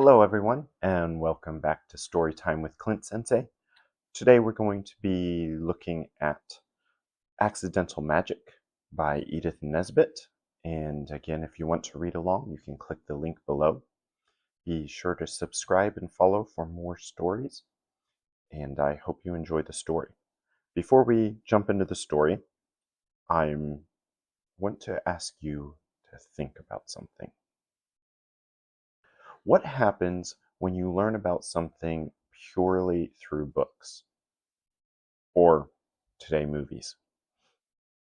Hello everyone, and welcome back to Storytime with Clint Sensei. Today we're going to be looking at Accidental Magic by Edith Nesbit. And again, if you want to read along, you can click the link below. Be sure to subscribe and follow for more stories, and I hope you enjoy the story. Before we jump into the story, I want to ask you to think about something. What happens when you learn about something purely through books? Or today, movies.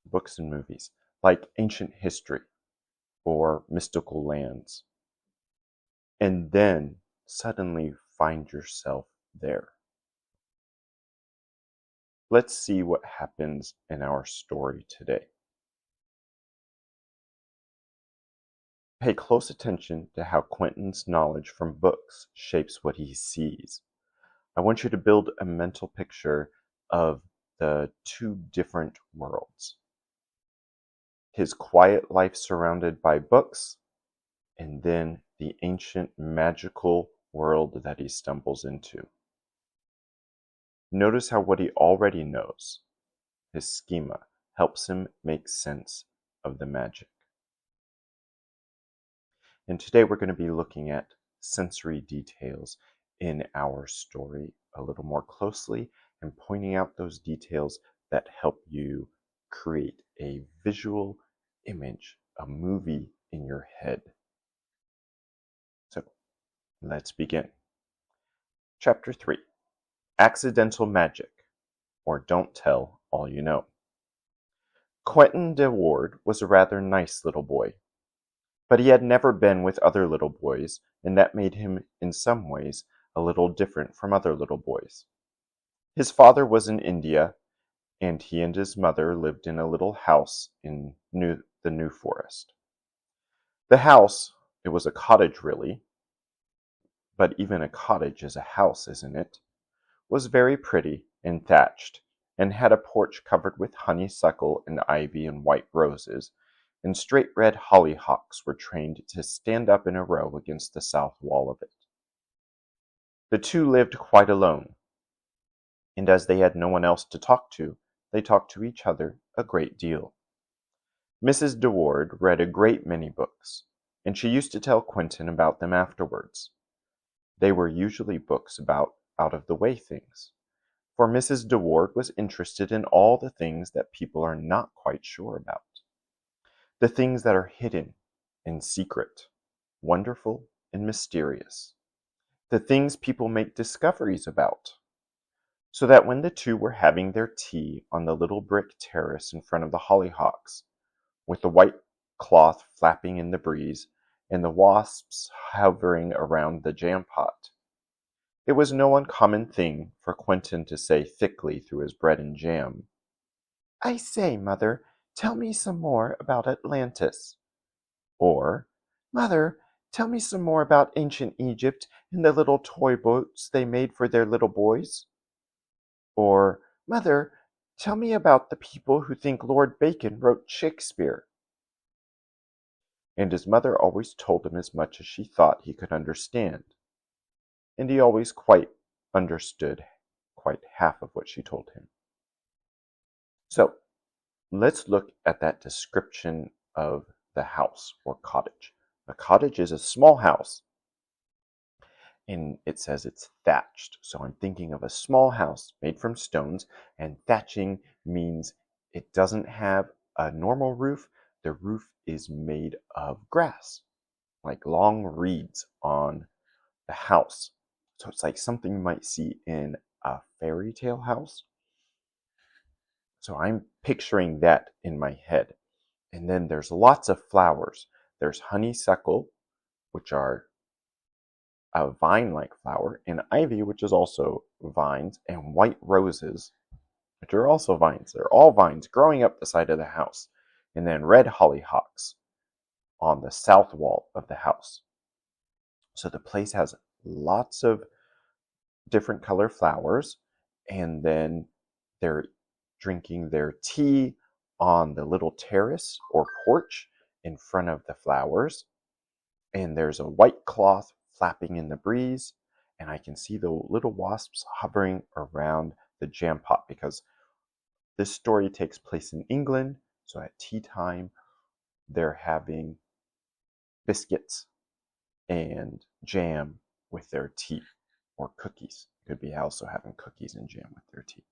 Books and movies, like ancient history or mystical lands. And then suddenly find yourself there. Let's see what happens in our story today. Pay close attention to how Quentin's knowledge from books shapes what he sees. I want you to build a mental picture of the two different worlds. His quiet life surrounded by books, and then the ancient magical world that he stumbles into. Notice how what he already knows, his schema, helps him make sense of the magic. And today we're going to be looking at sensory details in our story a little more closely and pointing out those details that help you create a visual image, a movie in your head. So let's begin. Chapter 3. Accidental Magic, or Don't Tell All You Know. Quentin de Ward was a rather nice little boy, but he had never been with other little boys, and that made him, in some ways, a little different from other little boys. His father was in India, and he and his mother lived in a little house in the New Forest. The house, it was a cottage really, but even a cottage is a house, isn't it? Was very pretty and thatched, and had a porch covered with honeysuckle and ivy and white roses, and straight red hollyhocks were trained to stand up in a row against the south wall of it. The two lived quite alone, and as they had no one else to talk to, they talked to each other a great deal. Mrs. de Ward read a great many books, and she used to tell Quentin about them afterwards. They were usually books about out-of-the-way things, for Mrs. de Ward was interested in all the things that people are not quite sure about. The things that are hidden and secret, wonderful and mysterious. The things people make discoveries about. So that when the two were having their tea on the little brick terrace in front of the hollyhocks, with the white cloth flapping in the breeze and the wasps hovering around the jam pot, it was no uncommon thing for Quentin to say thickly through his bread and jam, "I say, Mother, tell me some more about Atlantis." Or, "Mother, tell me some more about ancient Egypt and the little toy boats they made for their little boys." Or, "Mother, tell me about the people who think Lord Bacon wrote Shakespeare." And his mother always told him as much as she thought he could understand, and he always quite understood quite half of what she told him. So, let's look at that description of the house or cottage. A cottage is a small house, and it says it's thatched. So I'm thinking of a small house made from stones, and thatching means it doesn't have a normal roof. The roof is made of grass, like long reeds on the house. So it's like something you might see in a fairy tale house. So I'm picturing that in my head. And then there's lots of flowers. There's honeysuckle, which are a vine-like flower, and ivy, which is also vines, and white roses, which are also vines. They're all vines growing up the side of the house. And then red hollyhocks on the south wall of the house. So the place has lots of different color flowers, and then they're drinking their tea on the little terrace or porch in front of the flowers, and there's a white cloth flapping in the breeze, and I can see the little wasps hovering around the jam pot because this story takes place in England. So at tea time, they're having biscuits and jam with their tea, or cookies. Could be also having cookies and jam with their tea.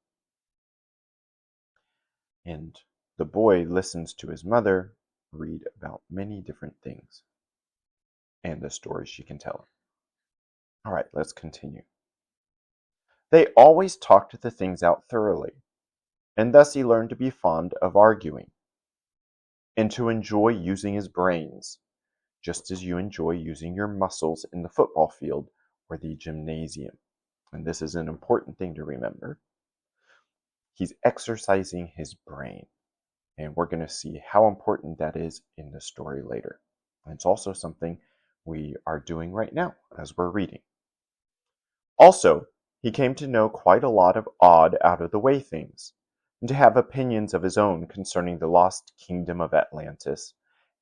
And the boy listens to his mother read about many different things and the stories she can tell him. All right, let's continue. They always talked the things out thoroughly, and thus he learned to be fond of arguing and to enjoy using his brains, just as you enjoy using your muscles in the football field or the gymnasium. And this is an important thing to remember. He's exercising his brain, and we're going to see how important that is in the story later. And it's also something we are doing right now as we're reading. Also, he came to know quite a lot of odd, out-of-the-way things, and to have opinions of his own concerning the lost kingdom of Atlantis,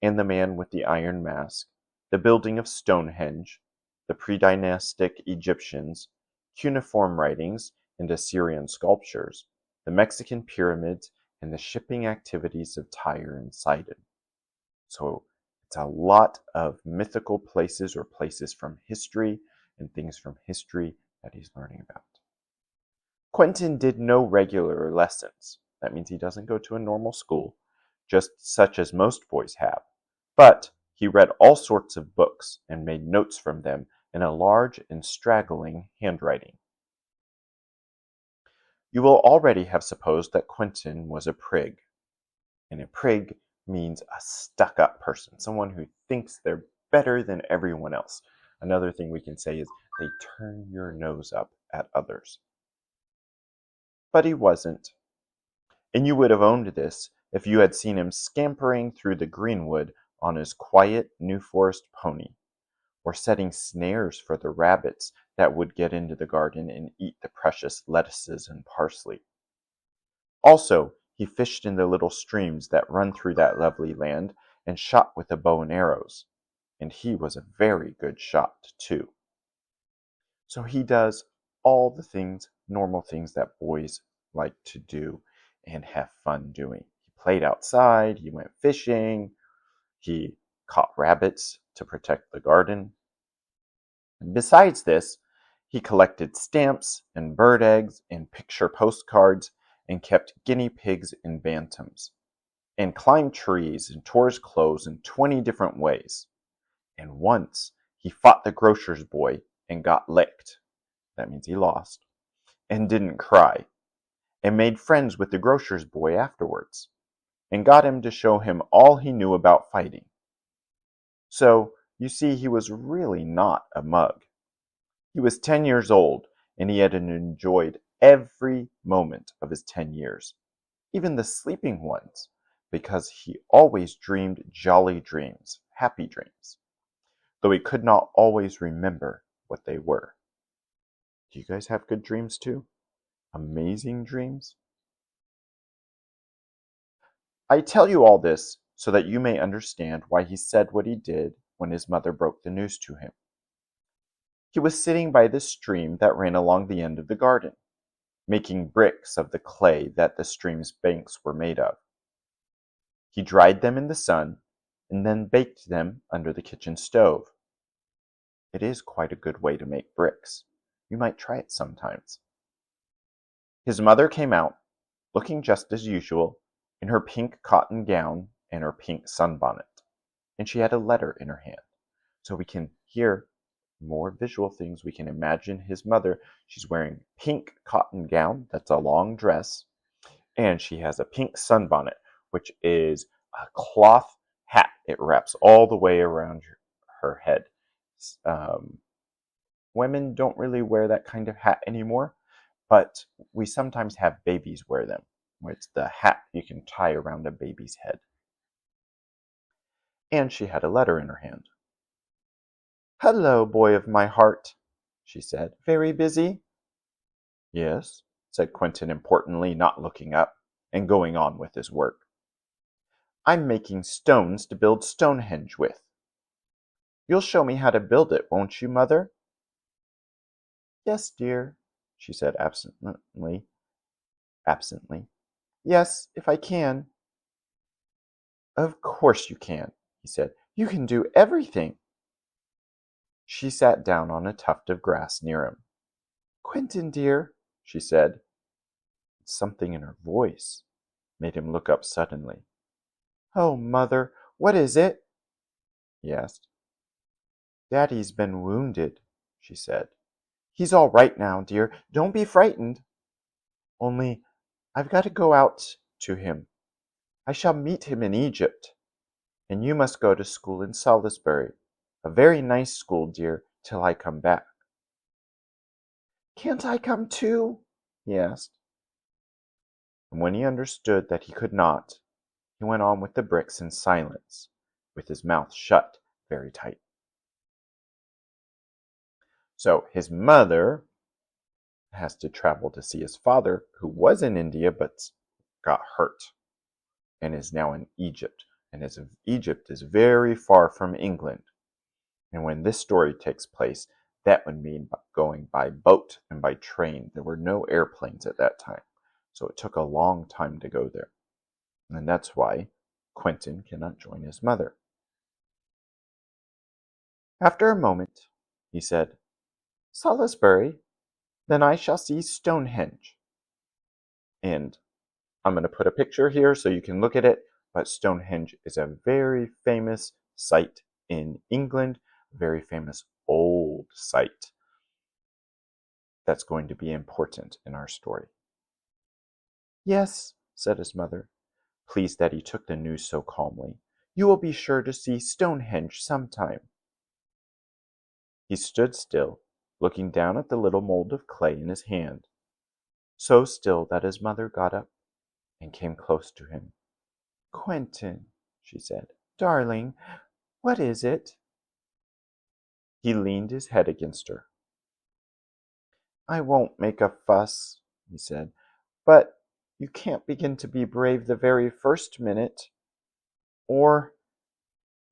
and the man with the iron mask, the building of Stonehenge, the pre-dynastic Egyptians, cuneiform writings and Assyrian sculptures, the Mexican pyramids, and the shipping activities of Tyre and Sidon. So it's a lot of mythical places or places from history and things from history that he's learning about. Quentin did no regular lessons. That means he doesn't go to a normal school, just such as most boys have. But he read all sorts of books and made notes from them in a large and straggling handwriting. You will already have supposed that Quentin was a prig. And a prig means a stuck-up person, someone who thinks they're better than everyone else. Another thing we can say is they turn your nose up at others. But he wasn't. And you would have owned this if you had seen him scampering through the greenwood on his quiet New Forest pony, or setting snares for the rabbits that would get into the garden and eat the precious lettuces and parsley. Also, he fished in the little streams that run through that lovely land and shot with a bow and arrows, and he was a very good shot, too. So he does all the things, normal things that boys like to do and have fun doing. He played outside, he went fishing, he caught rabbits to protect the garden. And besides this, he collected stamps and bird eggs and picture postcards and kept guinea pigs and bantams, and climbed trees and tore his clothes in 20 different ways. And once he fought the grocer's boy and got licked. That means he lost, and didn't cry, and made friends with the grocer's boy afterwards, and got him to show him all he knew about fighting. So, you see, he was really not a mug. He was 10 years old, and he had enjoyed every moment of his 10 years, even the sleeping ones, because he always dreamed jolly dreams, happy dreams, though he could not always remember what they were. Do you guys have good dreams too? Amazing dreams? I tell you all this so that you may understand why he said what he did when his mother broke the news to him. He was sitting by the stream that ran along the end of the garden, making bricks of the clay that the stream's banks were made of. He dried them in the sun and then baked them under the kitchen stove. It is quite a good way to make bricks. You might try it sometimes. His mother came out, looking just as usual, in her pink cotton gown and her pink sunbonnet, and she had a letter in her hand. So we can hear more visual things. We can imagine his mother. She's wearing a pink cotton gown, that's a long dress, and she has a pink sunbonnet, which is a cloth hat. It wraps all the way around her head. Women don't really wear that kind of hat anymore, but we sometimes have babies wear them, where it's the hat you can tie around a baby's head. And she had a letter in her hand. "Hello, boy of my heart," she said. "Very busy?" "Yes," said Quentin importantly, not looking up, and going on with his work. "I'm making stones to build Stonehenge with." You'll show me how to build it, won't you, Mother? Yes, dear, she said absently. Yes, if I can. Of course you can, he said. You can do everything. She sat down on a tuft of grass near him. Quentin, dear, she said. Something in her voice made him look up suddenly. Oh, Mother, what is it? He asked. Daddy's been wounded, she said. He's all right now, dear. Don't be frightened. Only, I've got to go out to him. I shall meet him in Egypt. And you must go to school in Salisbury. A very nice school, dear, till I come back. Can't I come too? He asked. And when he understood that he could not, he went on with the bricks in silence, with his mouth shut very tight. So his mother has to travel to see his father, who was in India but got hurt and is now in Egypt. And as Egypt is very far from England. And when this story takes place, that would mean going by boat and by train. There were no airplanes at that time. So it took a long time to go there. And that's why Quentin cannot join his mother. After a moment, he said, Salisbury, then I shall see Stonehenge. And I'm going to put a picture here so you can look at it. But Stonehenge is a very famous site in England, a very famous old site that's going to be important in our story. Yes, said his mother, pleased that he took the news so calmly. You will be sure to see Stonehenge sometime. He stood still, looking down at the little mold of clay in his hand, so still that his mother got up and came close to him. Quentin, she said, darling, what is it? He leaned his head against her. I won't make a fuss, he said, but you can't begin to be brave the very first minute. Or,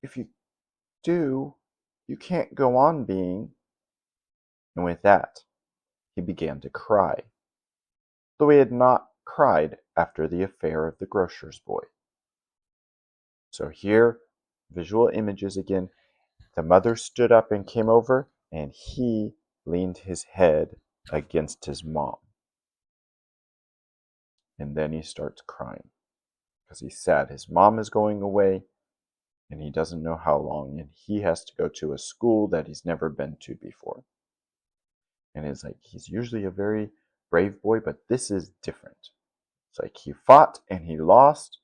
if you do, you can't go on being. And with that, he began to cry, though he had not cried after the affair of the grocer's boy. So here, visual images again. The mother stood up and came over, and he leaned his head against his mom. And then he starts crying because he's sad. His mom is going away, and he doesn't know how long, and he has to go to a school that he's never been to before. And it's like, he's usually a very brave boy, but this is different. It's like he fought and he lost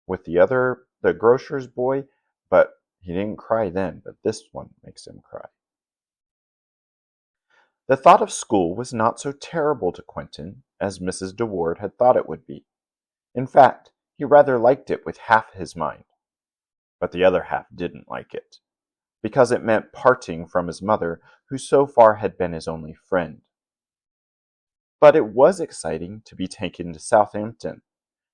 with the grocer's boy, but he didn't cry then, but this one makes him cry. The thought of school was not so terrible to Quentin as Mrs. de Ward had thought it would be. In fact, he rather liked it with half his mind. But the other half didn't like it, because it meant parting from his mother, who so far had been his only friend. But it was exciting to be taken to Southampton,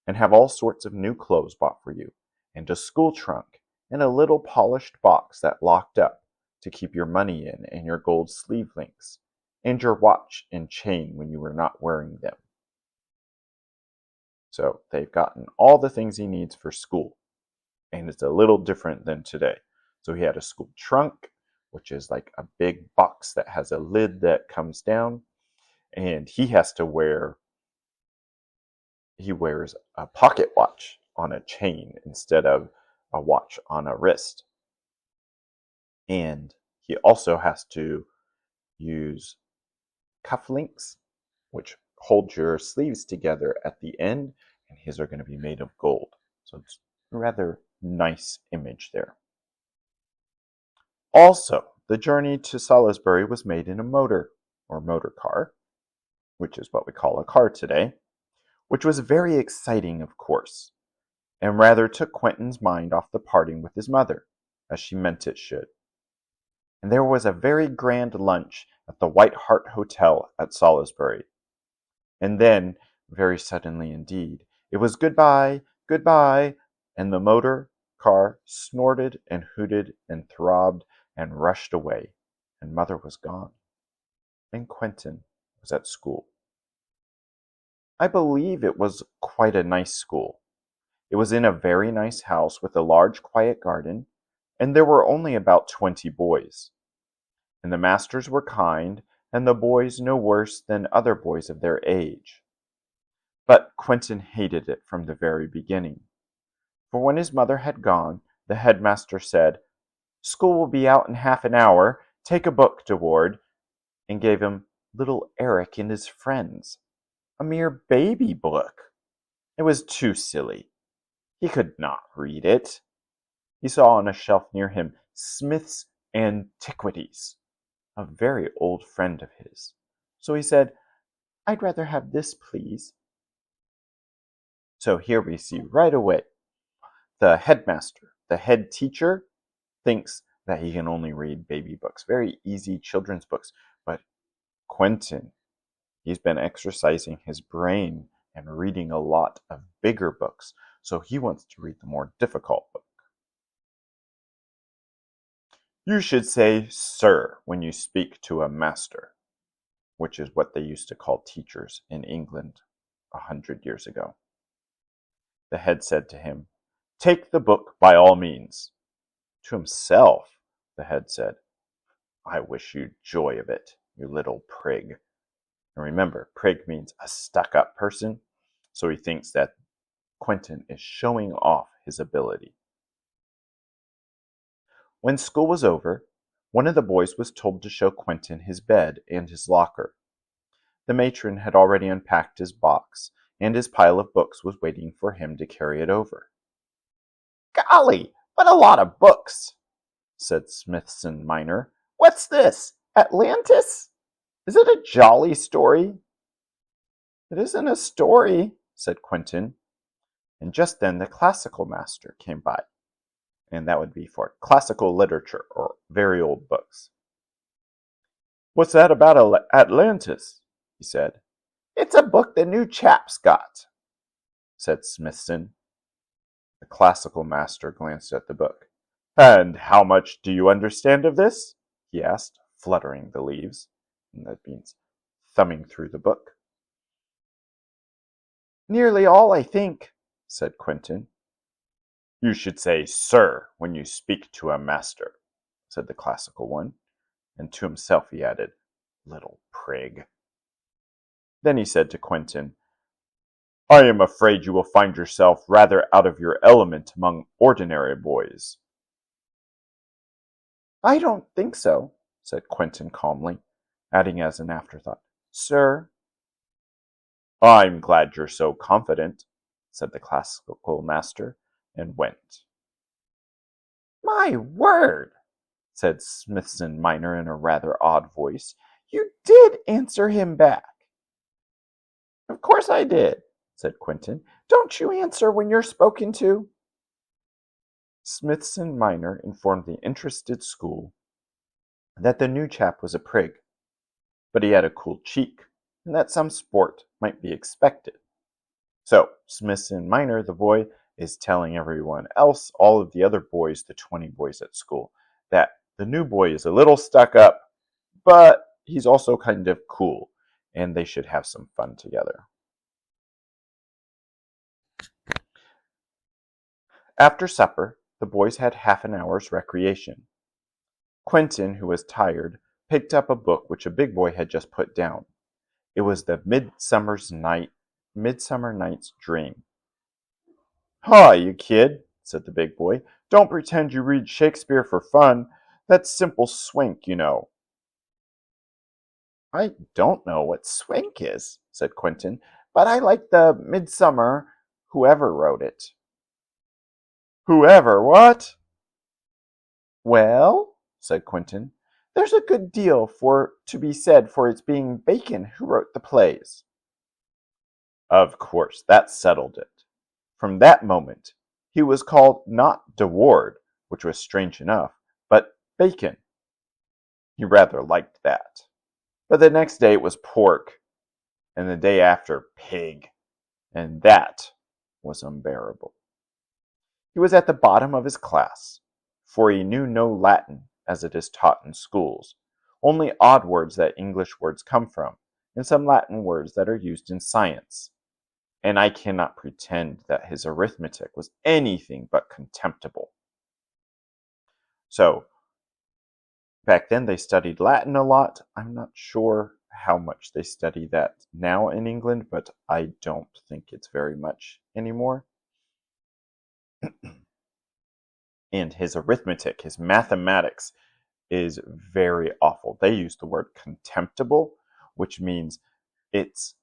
and have all sorts of new clothes bought for you, and a school trunk, and a little polished box that locked up to keep your money in and your gold sleeve links, and your watch and chain when you were not wearing them. So they've gotten all the things he needs for school, and it's a little different than today. So he had a school trunk, which is like a big box that has a lid that comes down, and he wears a pocket watch on a chain instead of a watch on a wrist. And he also has to use cufflinks, which hold your sleeves together at the end, and his are going to be made of gold. So it's a rather nice image there. Also, the journey to Salisbury was made in a motor car, which is what we call a car today, which was very exciting, of course, and rather took Quentin's mind off the parting with his mother, as she meant it should. And there was a very grand lunch at the White Hart Hotel at Salisbury. And then, very suddenly indeed, it was goodbye, goodbye, and the motor car snorted and hooted and throbbed and rushed away, and Mother was gone, and Quentin was at school. I believe it was quite a nice school. It was in a very nice house with a large quiet garden, and there were only about 20 boys. And the masters were kind, and the boys no worse than other boys of their age. But Quentin hated it from the very beginning. For when his mother had gone, the headmaster said, "School will be out in half an hour. Take a book, De Ward," and gave him Little Eric and His Friends, a mere baby book. It was too silly. He could not read it. He saw on a shelf near him Smith's Antiquities, a very old friend of his. So he said, "I'd rather have this, please." So here we see right away the headmaster, the head teacher, thinks that he can only read baby books, very easy children's books. But Quentin, he's been exercising his brain and reading a lot of bigger books, so he wants to read the more difficult book. You should say "sir" when you speak to a master, which is what they used to call teachers in England 100 years ago. The head said to him, "Take the book by all means." To himself, the head said, "I wish you joy of it, you little prig." And remember, prig means a stuck-up person, so he thinks that Quentin is showing off his ability. When school was over, one of the boys was told to show Quentin his bed and his locker. The matron had already unpacked his box, and his pile of books was waiting for him to carry it over. "Golly, what a lot of books," said Smithson minor. "What's this? Atlantis? Is it a jolly story?" "It isn't a story," said Quentin. And just then the classical master came by, and that would be for classical literature or very old books. "What's that about Atlantis?" he said. "It's a book the new chap's got," said Smithson. The classical master glanced at the book. "And how much do you understand of this?" he asked, fluttering the leaves. And that means thumbing through the book. "Nearly all, I think," said Quentin. "You should say 'sir' when you speak to a master," said the classical one, and to himself he added, "Little prig." Then he said to Quentin, "I am afraid you will find yourself rather out of your element among ordinary boys." "I don't think so," said Quentin calmly, adding as an afterthought, "Sir." "I'm glad you're so confident," said the classical master, and went. "My word," said Smithson minor in a rather odd voice, "you did answer him back." "Of course I did," said Quentin. "Don't you answer when you're spoken to?" Smithson minor informed the interested school that the new chap was a prig, but he had a cool cheek, and that some sport might be expected. So Smithson minor, the boy, is telling everyone else, all of the other boys, the 20 boys at school, that the new boy is a little stuck up, but he's also kind of cool, and they should have some fun together. After supper, the boys had half an hour's recreation. Quentin, who was tired, picked up a book which a big boy had just put down. It was the Midsummer Night's Dream. "Hi, you kid," said the big boy. "Don't pretend you read Shakespeare for fun. That's simple swink, you know." "I don't know what swink is," said Quentin, "but I like the Midsummer, whoever wrote it." "Whoever what?" "Well," said Quentin, "there's a good deal to be said for its being Bacon who wrote the plays." Of course, that settled it. From that moment, he was called not De Ward, which was strange enough, but Bacon. He rather liked that. But the next day it was pork, and the day after pig, and that was unbearable. He was at the bottom of his class, for he knew no Latin as it is taught in schools, only odd words that English words come from, and some Latin words that are used in science. And I cannot pretend that his arithmetic was anything but contemptible. So, back then they studied Latin a lot. I'm not sure how much they study that now in England, but I don't think it's very much anymore. And his arithmetic, his mathematics, is very awful. They use the word contemptible, which means it's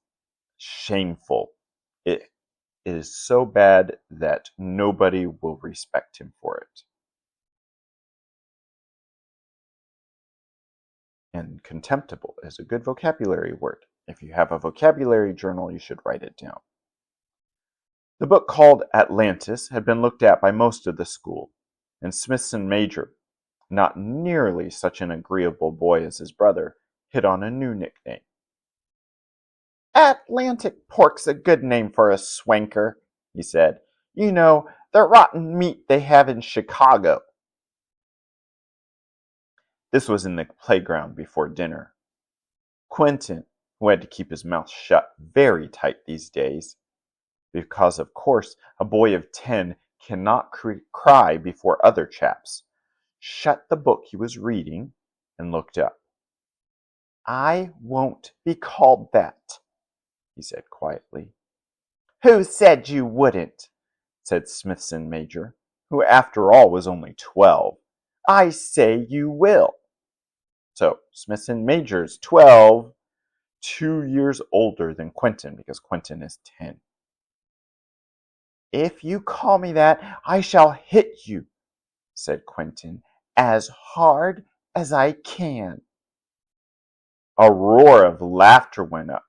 shameful. It is so bad that nobody will respect him for it. And contemptible is a good vocabulary word. If you have a vocabulary journal, you should write it down. The book called Atlantis had been looked at by most of the school, and Smithson Major, not nearly such an agreeable boy as his brother, hit on a new nickname. Atlantic Pork's a good name for a swanker, he said. You know, the rotten meat they have in Chicago. This was in the playground before dinner. Quentin, who had to keep his mouth shut very tight these days, because of course a boy of 10 cannot cry before other chaps, shut the book he was reading and looked up. I won't be called that, he said quietly. Who said you wouldn't? Said Smithson Major, who after all was only 12. I say you will. So Smithson Major's 12, 2 years older than Quentin, because Quentin is 10. If you call me that, I shall hit you, said Quentin, as hard as I can. A roar of laughter went up,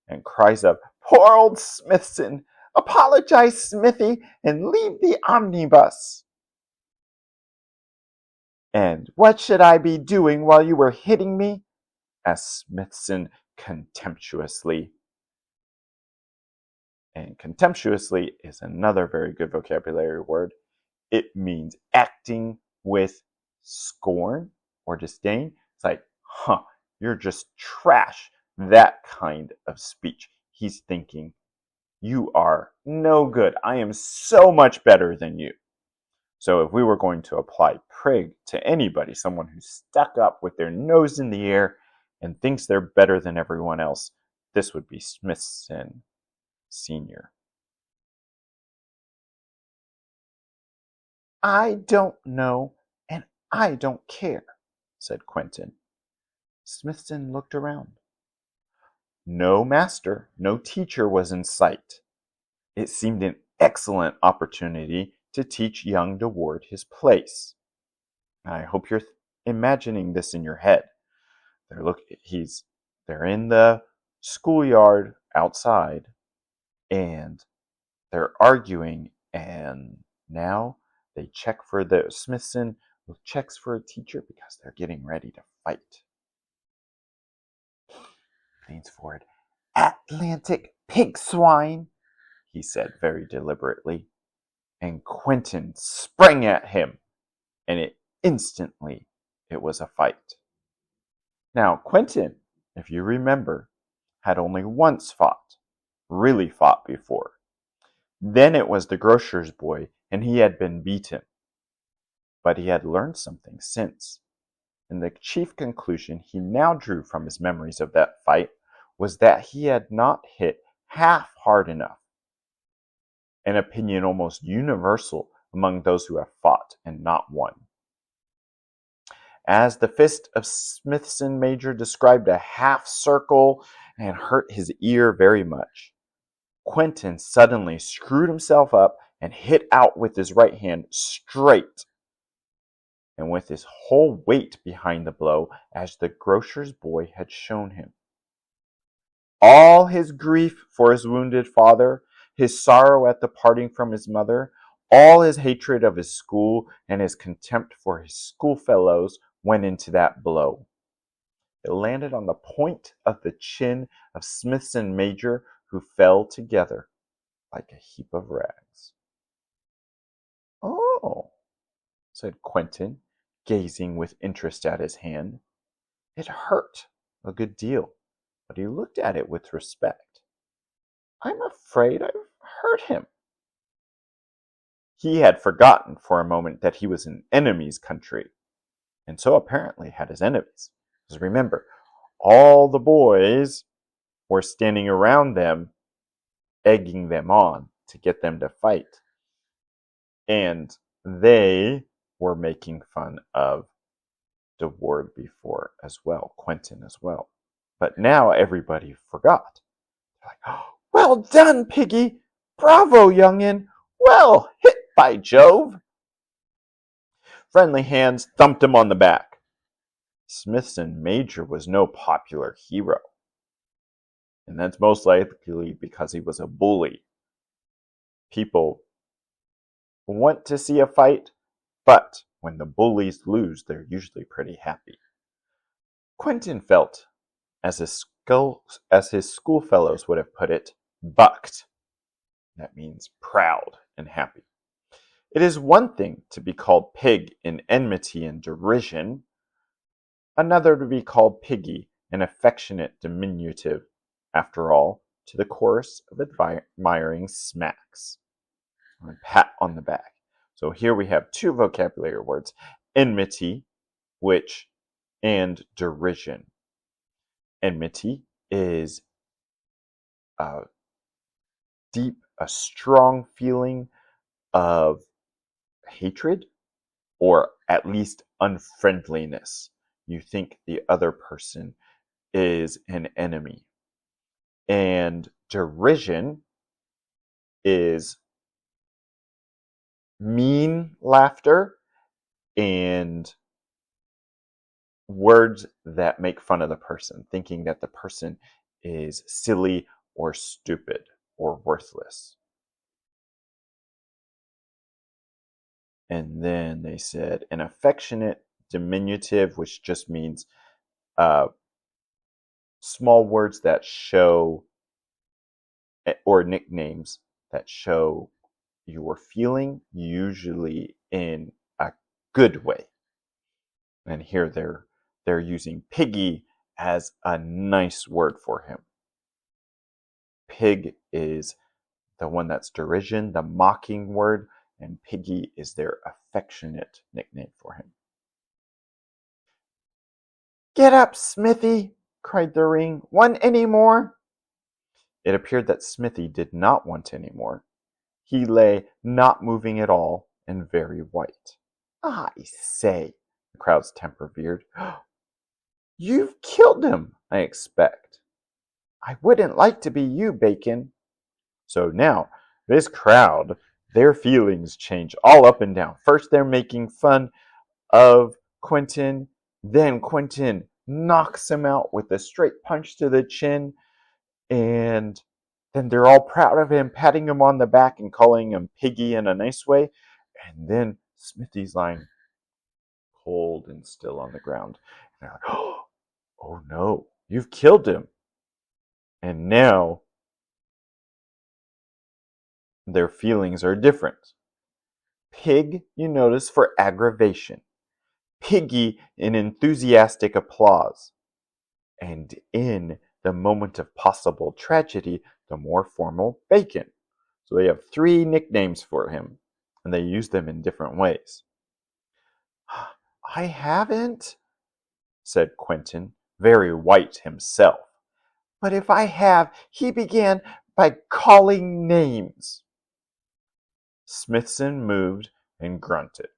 and cries of, Poor old Smithson! Apologize, Smithy, and leave the omnibus. And what should I be doing while you were hitting me? Asked Smithson contemptuously. And contemptuously is another very good vocabulary word. It means acting with scorn or disdain. It's like, you're just trash. That kind of speech. He's thinking, you are no good. I am so much better than you. So if we were going to apply prig to anybody, someone who's stuck up with their nose in the air and thinks they're better than everyone else, this would be Smithson Sr. I don't know, and I don't care, said Quentin. Smithson looked around. No master, no teacher was in sight. It seemed an excellent opportunity to teach young De Ward his place. I hope you're imagining this in your head. They're in the schoolyard outside, and they're arguing, and now they check for the Smithson checks for a teacher because they're getting ready to fight. Leans forward. Atlantic pig swine, he said very deliberately, and Quentin sprang at him, and instantly it was a fight. Now, Quentin, if you remember, had only once really fought before. Then it was the grocer's boy, and he had been beaten. But he had learned something since, and the chief conclusion he now drew from his memories of that fight was that he had not hit half hard enough, an opinion almost universal among those who have fought and not won. As the fist of Smithson Major described a half circle and hurt his ear very much, Quentin suddenly screwed himself up and hit out with his right hand straight, and with his whole weight behind the blow, as the grocer's boy had shown him. All his grief for his wounded father, his sorrow at the parting from his mother, all his hatred of his school, and his contempt for his schoolfellows went into that blow. It landed on the point of the chin of Smithson Major, who fell together like a heap of rags. Oh, said Quentin, gazing with interest at his hand. It hurt a good deal, but he looked at it with respect. I'm afraid I've hurt him. He had forgotten for a moment that he was in enemy's country, and so apparently had his enemies. Because remember, all the boys were standing around them, egging them on to get them to fight. And they were making fun of the ward before as well, Quentin as well. But now everybody forgot. They're like, oh, well done, Piggy! Bravo, youngin! Well hit, by Jove! Friendly hands thumped him on the back. Smithson Major was no popular hero. And that's most likely because he was a bully. People want to see a fight, but when the bullies lose, they're usually pretty happy. Quentin felt, as his schoolfellows would have put it, bucked. That means proud and happy. It is one thing to be called pig in enmity and derision, another to be called piggy, an affectionate diminutive, after all, to the chorus of admiring smacks. A pat on the back. So here we have two vocabulary words, enmity, and derision. Enmity is a strong feeling of hatred, or at least unfriendliness. You think the other person is an enemy. And derision is mean laughter and words that make fun of the person, thinking that the person is silly or stupid or worthless. And then they said an affectionate diminutive, which just means small words that show, or nicknames that show your feeling, usually in a good way. And here they're using piggy as a nice word for him. Pig is the one that's derision, the mocking word, and piggy is their affectionate nickname for him. Get up, Smithy, cried the ring. Want any more? It appeared that Smithy did not want any more. He lay not moving at all and very white. I say, the crowd's temper veered. You've killed him, I expect. I wouldn't like to be you, Bacon. So now, this crowd, their feelings change all up and down. First, they're making fun of Quentin. Then Quentin knocks him out with a straight punch to the chin. And then they're all proud of him, patting him on the back and calling him Piggy in a nice way. And then Smithy's lying cold and still on the ground. And they're like, oh no, you've killed him. And now their feelings are different. Pig, you notice, for aggravation. Piggy in enthusiastic applause. And in the moment of possible tragedy, the more formal Bacon. So they have 3 nicknames for him, and they use them in different ways. I haven't, said Quentin, very white himself. But if I have, he began by calling names. Smithson moved and grunted.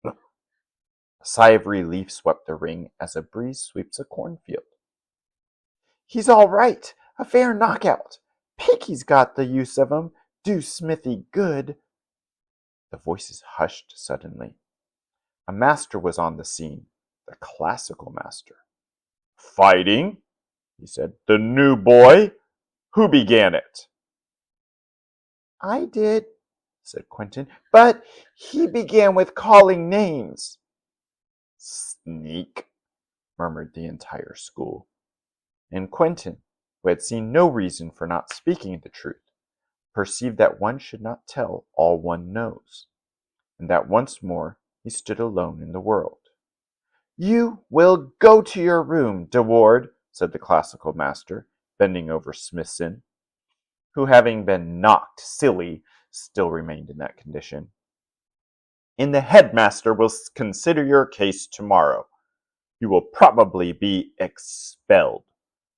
A sigh of relief swept the ring as a breeze sweeps a cornfield. He's all right. A fair knockout. Piggy's got the use of him. Do Smithy good. The voices hushed suddenly. A master was on the scene, the classical master. Fighting, he said. The new boy? Who began it? I did, said Quentin, but he began with calling names. Sneak, murmured the entire school. And Quentin, who had seen no reason for not speaking the truth, perceived that one should not tell all one knows. and that once more he stood alone in the world. "You will go to your room, De Ward," said the classical master, bending over Smithson, who, having been knocked silly, still remained in that condition. "And the headmaster will consider your case tomorrow. You will probably be expelled."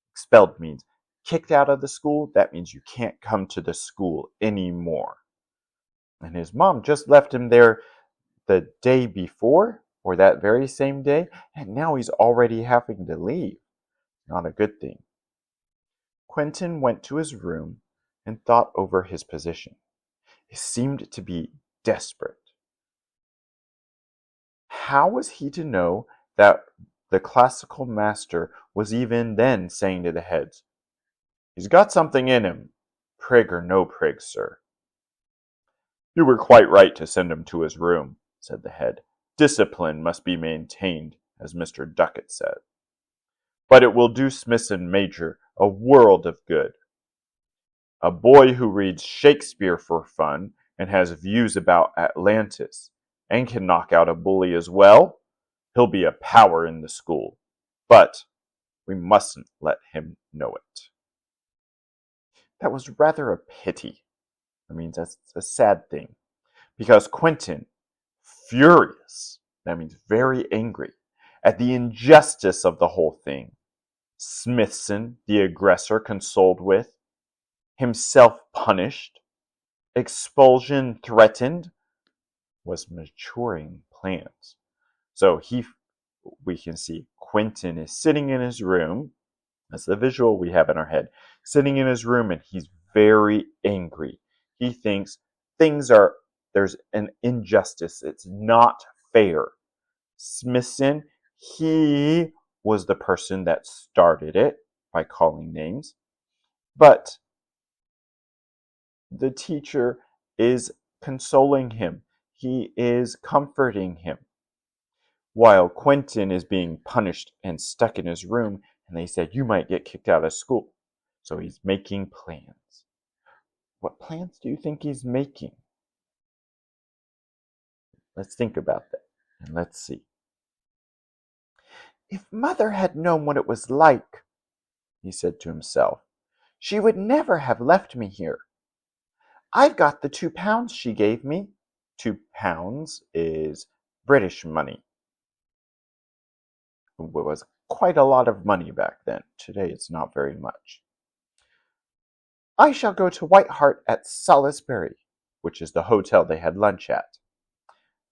Expelled means kicked out of the school. That means you can't come to the school anymore. And his mom just left him there the day before, or that very same day, and now he's already having to leave. Not a good thing. Quentin went to his room and thought over his position. It seemed to be desperate. How was he to know that the classical master was even then saying to the heads, "He's got something in him, prig or no prig, sir"? "You were quite right to send him to his room," said the head. "Discipline must be maintained, as Mr. Duckett said. But it will do Smithson major a world of good. A boy who reads Shakespeare for fun and has views about Atlantis and can knock out a bully as well, he'll be a power in the school. But we mustn't let him know it." That was rather a pity. That means that's a sad thing. Because Quentin, furious, that means very angry, at the injustice of the whole thing, Smithson, the aggressor, consoled with, himself punished, expulsion threatened, was maturing plans. So we can see Quentin is sitting in his room. That's the visual we have in our head. Sitting in his room, and he's very angry. He thinks there's an injustice. It's not fair. Smithson, he was the person that started it by calling names. But the teacher is consoling him. He is comforting him. While Quentin is being punished and stuck in his room, and they said, "You might get kicked out of school." So he's making plans. What plans do you think he's making? Let's think about that, and let's see. "If Mother had known what it was like," he said to himself, "she would never have left me here. I've got the £2 she gave me." £2 is British money. It was quite a lot of money back then. Today it's not very much. "I shall go to White Hart at Salisbury," which is the hotel they had lunch at.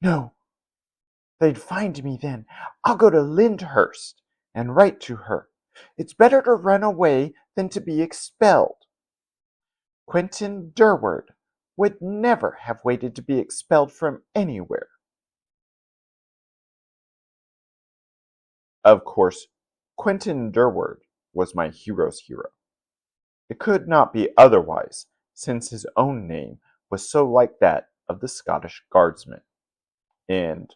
"No, they'd find me then. I'll go to Lyndhurst and write to her. It's better to run away than to be expelled. Quentin Durward would never have waited to be expelled from anywhere." Of course, Quentin Durward was my hero's hero. It could not be otherwise, since his own name was so like that of the Scottish Guardsman. And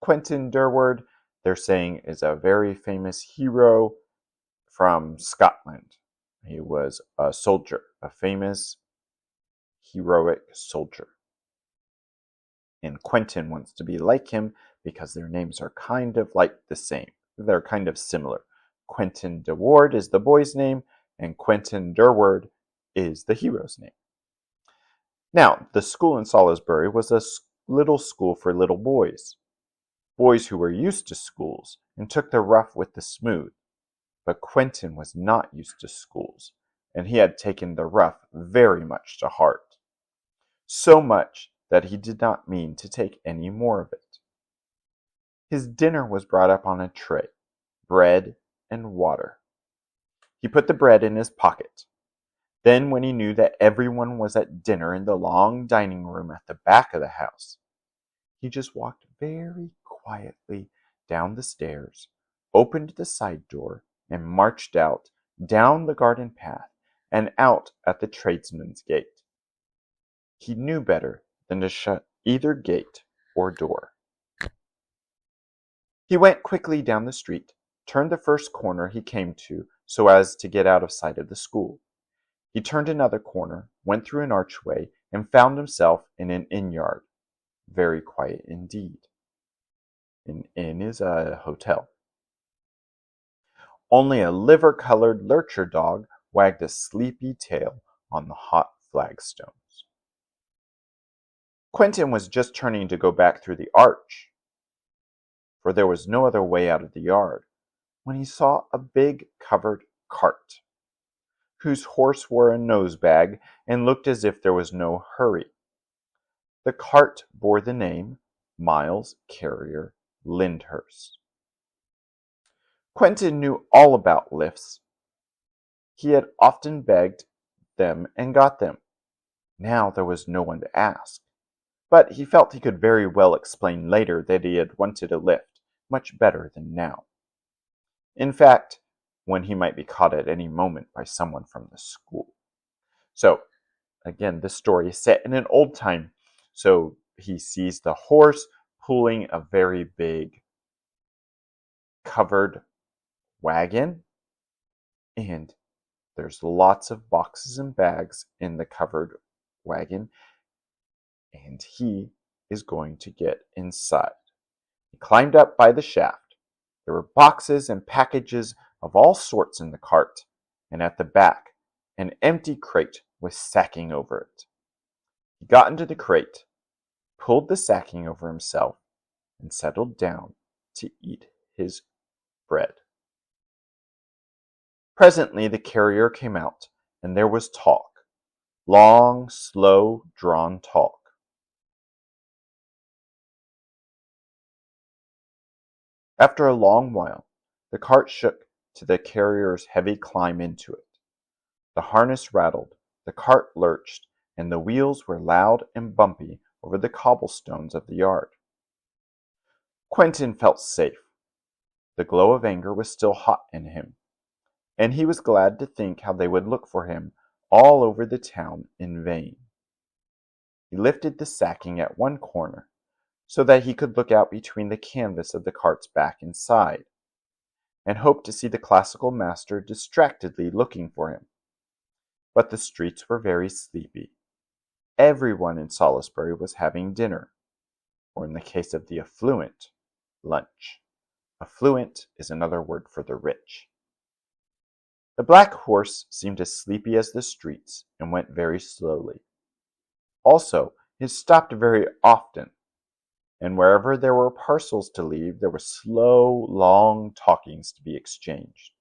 Quentin Durward, they're saying, is a very famous hero from Scotland. He was a soldier, a famous, heroic soldier. And Quentin wants to be like him because their names are kind of like the same. They're kind of similar. Quentin de Ward is the boy's name, and Quentin Durward is the hero's name. Now, the school in Salisbury was a little school for little boys. Boys who were used to schools and took the rough with the smooth. But Quentin was not used to schools, and he had taken the rough very much to heart. So much that he did not mean to take any more of it. His dinner was brought up on a tray, bread and water. He put the bread in his pocket. Then, when he knew that everyone was at dinner in the long dining room at the back of the house, he just walked very quietly down the stairs, opened the side door, and marched out, down the garden path, and out at the tradesman's gate. He knew better than to shut either gate or door. He went quickly down the street, turned the first corner he came to so as to get out of sight of the school. He turned another corner, went through an archway, and found himself in an inn-yard. very quiet indeed. An inn is a hotel. Only a liver-colored lurcher dog wagged a sleepy tail on the hot flagstones. Quentin was just turning to go back through the arch, for there was no other way out of the yard, when he saw a big covered cart, whose horse wore a nose-bag and looked as if there was no hurry. The cart bore the name Miles Carrier Lyndhurst. Quentin knew all about lifts. He had often begged them and got them. Now there was no one to ask. But he felt he could very well explain later that he had wanted a lift much better than now. In fact, when he might be caught at any moment by someone from the school. So, again, this story is set in an old time. So he sees the horse pulling a very big covered wagon, and there's lots of boxes and bags in the covered wagon, and he is going to get inside. He climbed up by the shaft. There were boxes and packages of all sorts in the cart, and at the back, an empty crate with sacking over it. He got into the crate, pulled the sacking over himself, and settled down to eat his bread. Presently the carrier came out, and there was talk. Long, slow, drawn talk. After a long while, the cart shook to the carrier's heavy climb into it. The harness rattled, the cart lurched, and the wheels were loud and bumpy over the cobblestones of the yard. Quentin felt safe. The glow of anger was still hot in him, and he was glad to think how they would look for him all over the town in vain. He lifted the sacking at one corner, so that he could look out between the canvas of the cart's back and side, and hoped to see the classical master distractedly looking for him. But the streets were very sleepy. Everyone in Salisbury was having dinner, or in the case of the affluent, lunch. Affluent is another word for the rich. The black horse seemed as sleepy as the streets and went very slowly. Also, it stopped very often, and wherever there were parcels to leave, there were slow, long talkings to be exchanged.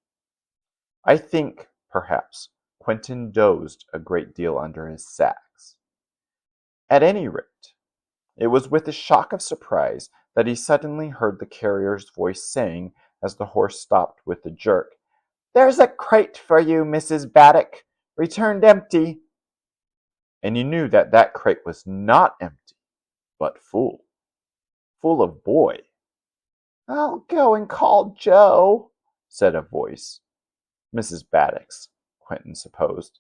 I think, perhaps, Quentin dozed a great deal under his sacks. At any rate, it was with a shock of surprise that he suddenly heard the carrier's voice saying, as the horse stopped with a jerk, "There's a crate for you, Mrs. Baddock, returned empty." And he knew that that crate was not empty, but full of boy. "I'll go and call Joe," said a voice. Mrs. Baddock's, Quentin supposed.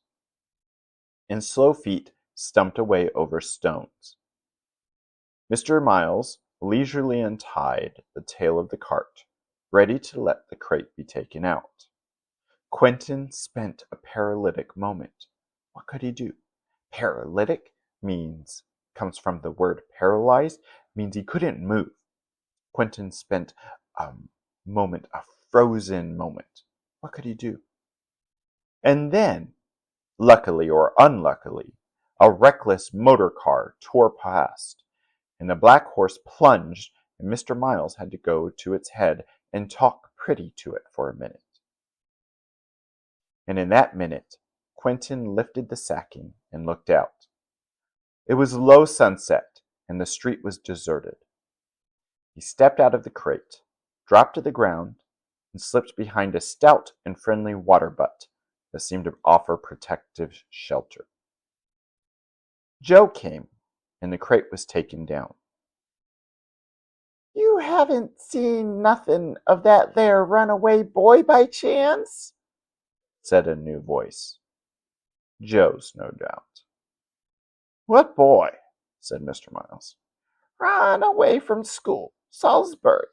And slow feet stumped away over stones. Mr. Miles leisurely untied the tail of the cart, ready to let the crate be taken out. Quentin spent a paralytic moment. What could he do? Paralytic comes from the word paralyzed, means he couldn't move. Quentin spent a frozen moment. What could he do? And then, luckily or unluckily, a reckless motor car tore past, and the black horse plunged, and Mr. Miles had to go to its head and talk pretty to it for a minute. And in that minute, Quentin lifted the sacking and looked out. It was low sunset, and the street was deserted. He stepped out of the crate, dropped to the ground, and slipped behind a stout and friendly water butt that seemed to offer protective shelter. Joe came, and the crate was taken down. "You haven't seen nothing of that there runaway boy by chance?" said a new voice. Joe's, no doubt. "What boy?" said Mr. Miles. "Run away from school, Salisbury,"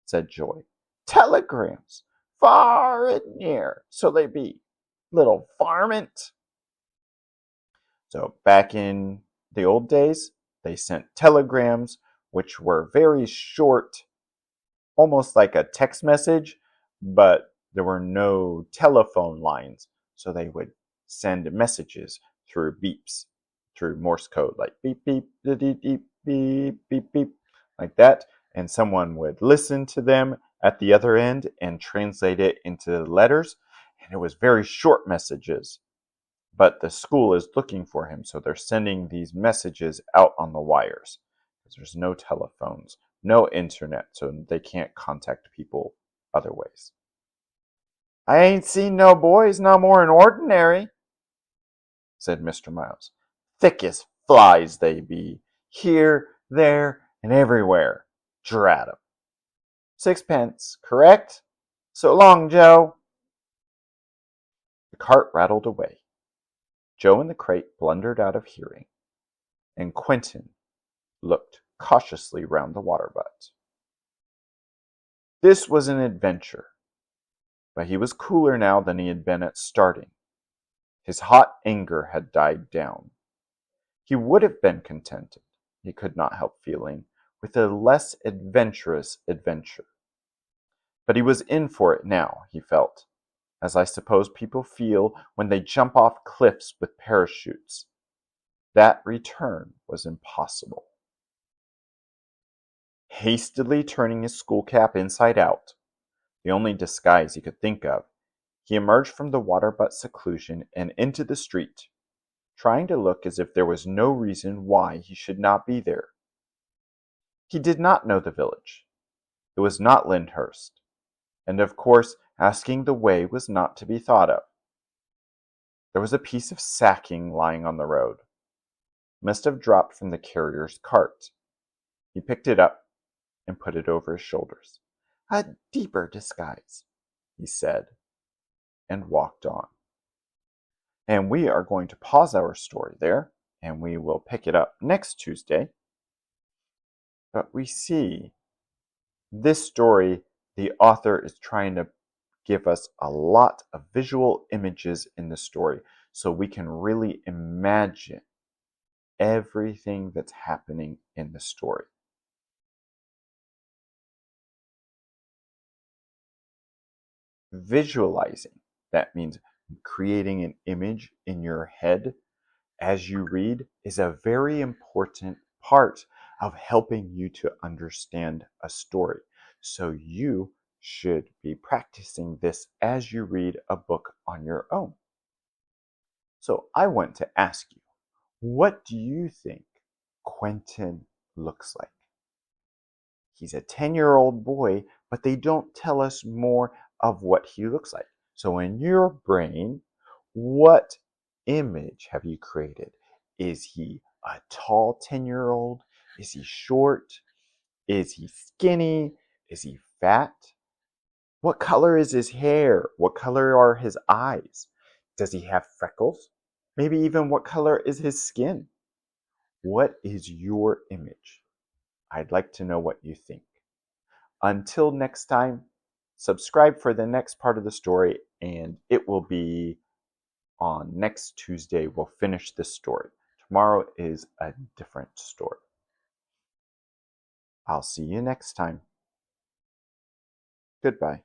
said Joy. "Telegrams, far and near, so they be. Little varmint." So back in the old days, They sent telegrams, which were very short, almost like a text message, but there were no telephone lines. So they would send messages through beeps, through Morse code, like beep, beep, beep, beep, beep, beep, beep, like that. And someone would listen to them at the other end and translate it into letters. And it was very short messages. But the school is looking for him, so they're sending these messages out on the wires. Because there's no telephones, no internet, so they can't contact people other ways. I ain't seen no boys no more'n ordinary, said Mr. Miles. Thick as flies they be, here, there, and everywhere. Drat 'em. 6pence, correct? So long, Joe. The cart rattled away. Joe and the crate blundered out of hearing, and Quentin looked cautiously round the water butt. This was an adventure, but he was cooler now than he had been at starting. His hot anger had died down. He would have been contented, he could not help feeling, with a less adventurous adventure. But he was in for it now, he felt, as I suppose people feel when they jump off cliffs with parachutes. That return was impossible. Hastily turning his school cap inside out, the only disguise he could think of, he emerged from the water butt seclusion and into the street, trying to look as if there was no reason why he should not be there. He did not know the village. It was not Lyndhurst, and of course asking the way was not to be thought of. There was a piece of sacking lying on the road. Must have dropped from the carrier's cart. He picked it up and put it over his shoulders. A deeper disguise, he said, and walked on. And we are going to pause our story there, and we will pick it up next Tuesday. But we see this story, the author is trying to give us a lot of visual images in the story so we can really imagine everything that's happening in the story. Visualizing, that means creating an image in your head as you read, is a very important part of helping you to understand a story. So you should be practicing this as you read a book on your own. So I want to ask you, what do you think Quentin looks like? He's a 10-year-old boy, but they don't tell us more of what he looks like. So in your brain, what image have you created? Is he a tall 10-year-old? Is he short? Is he skinny? Is he fat? What color is his hair? What color are his eyes? Does he have freckles? Maybe even what color is his skin? What is your image? I'd like to know what you think. Until next time, subscribe for the next part of the story, and it will be on next Tuesday. We'll finish this story. Tomorrow is a different story. I'll see you next time. Goodbye.